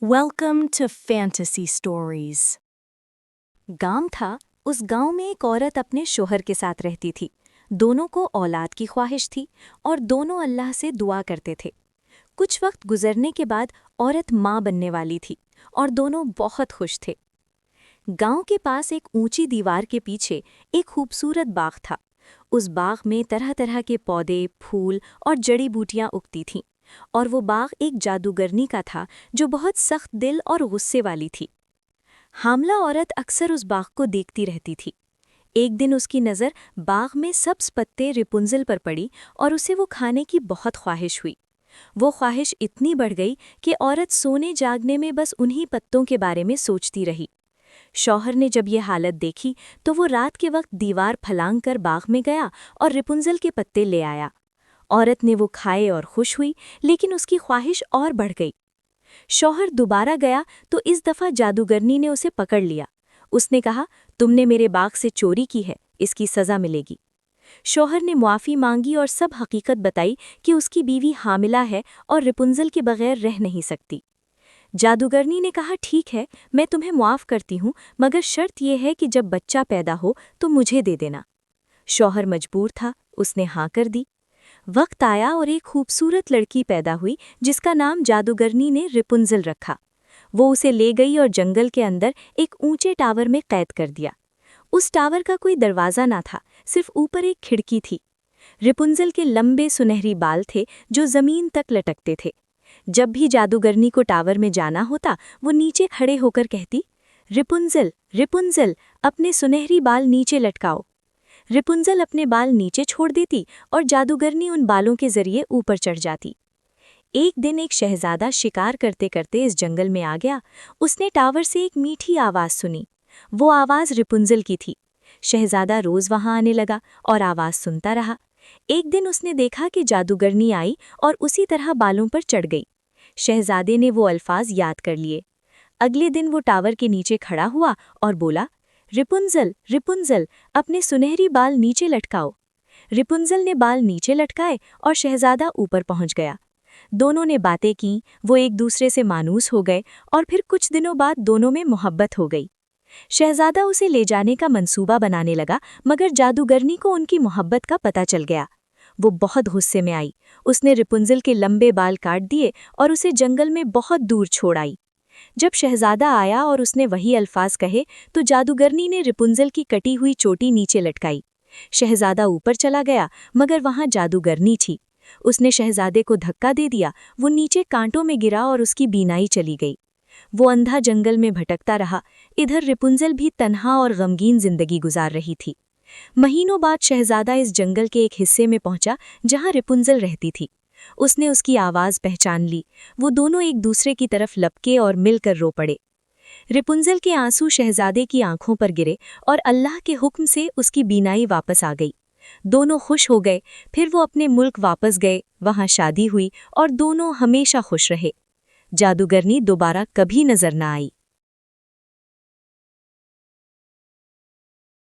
Welcome to fantasy stories. गांव था। उस गांव में एक औरत अपने शोहर के साथ रहती थी। दोनों को औलाद की ख्वाहिश थी और दोनों अल्लाह से दुआ करते थे। कुछ वक्त गुजरने के बाद औरत माँ बनने वाली थी और दोनों बहुत खुश थे। गांव के पास एक ऊंची दीवार के पीछे एक खूबसूरत बाग था। उस बाग में तरह तरह के पौधे, फूल और जड़ी बूटियां उगती थीं, और वो बाग एक जादूगरनी का था जो बहुत सख्त दिल और गुस्से वाली थी। हामला औरत अक्सर उस बाग को देखती रहती थी। एक दिन उसकी नज़र बाग में सब्ज पत्ते रिपुंजल पर पड़ी और उसे वो खाने की बहुत ख्वाहिश हुई। वो ख्वाहिश इतनी बढ़ गई कि औरत सोने जागने में बस उन्हीं पत्तों के बारे में सोचती रही। शौहर ने जब ये हालत देखी तो वो रात के वक्त दीवार फलांग कर बाग में गया और रिपुंजल के पत्ते ले आया। औरत ने वो खाए और खुश हुई, लेकिन उसकी ख्वाहिश और बढ़ गई। शौहर दोबारा गया तो इस दफ़ा जादूगरनी ने उसे पकड़ लिया। उसने कहा, तुमने मेरे बाग से चोरी की है, इसकी सज़ा मिलेगी। शौहर ने मुआफ़ी मांगी और सब हकीकत बताई कि उसकी बीवी हामिला है और रिपुंजल के बगैर रह नहीं सकती। जादूगरनी ने कहा, ठीक है, मैं तुम्हें मुआफ़ करती हूँ, मगर शर्त यह है कि जब बच्चा पैदा हो तो मुझे दे देना। शौहर मजबूर था, उसने हाँ कर दी। वक्त आया और एक खूबसूरत लड़की पैदा हुई जिसका नाम जादूगरनी ने रिपुंजल रखा। वो उसे ले गई और जंगल के अंदर एक ऊंचे टावर में कैद कर दिया। उस टावर का कोई दरवाज़ा ना था, सिर्फ ऊपर एक खिड़की थी। रिपुंजल के लंबे सुनहरी बाल थे जो ज़मीन तक लटकते थे। जब भी जादूगरनी को टावर में जाना होता, वो नीचे खड़े होकर कहती, रिपुंजल, रिपुंजल, अपने सुनहरी बाल नीचे लटकाओ। रिपुंजल अपने बाल नीचे छोड़ देती और जादूगरनी उन बालों के जरिए ऊपर चढ़ जाती। एक दिन एक शहजादा शिकार करते करते इस जंगल में आ गया। उसने टावर से एक मीठी आवाज़ सुनी। वो आवाज़ रिपुंजल की थी। शहजादा रोज़ वहाँ आने लगा और आवाज़ सुनता रहा। एक दिन उसने देखा कि जादूगरनी आई और उसी तरह बालों पर चढ़ गई। शहजादे ने वो अल्फाज याद कर लिए। अगले दिन वो टावर के नीचे खड़ा हुआ और बोला, रिपुंजल, रिपुंजल, अपने सुनहरी बाल नीचे लटकाओ। रिपुंजल ने बाल नीचे लटकाए और शहजादा ऊपर पहुंच गया। दोनों ने बातें की, वो एक दूसरे से मानूस हो गए और फिर कुछ दिनों बाद दोनों में मोहब्बत हो गई। शहजादा उसे ले जाने का मंसूबा बनाने लगा, मगर जादूगरनी को उनकी मोहब्बत का पता चल गया। वो बहुत गुस्से में आई। उसने रिपुंजल के लंबे बाल काट दिए और उसे जंगल में बहुत दूर छोड़ आई। जब शहजादा आया और उसने वही अल्फाज कहे तो जादूगरनी ने रिपुंजल की कटी हुई चोटी नीचे लटकाई। शहजादा ऊपर चला गया, मगर वहां जादूगरनी थी। उसने शहजादे को धक्का दे दिया। वो नीचे कांटों में गिरा और उसकी बीनाई चली गई। वो अंधा जंगल में भटकता रहा। इधर रिपुंजल भी तन्हा और गमगीन जिंदगी गुजार रही थी। महीनों बाद शहजादा इस जंगल के एक हिस्से में पहुंचा जहां रिपुंजल रहती थी। उसने उसकी आवाज़ पहचान ली। वो दोनों एक दूसरे की तरफ लपके और मिलकर रो पड़े। रिपुंजल के आंसू शहजादे की आंखों पर गिरे और अल्लाह के हुक्म से उसकी बीनाई वापस आ गई। दोनों खुश हो गए। फिर वो अपने मुल्क वापस गए, वहां शादी हुई और दोनों हमेशा खुश रहे। जादूगरनी दोबारा कभी नजर न आई।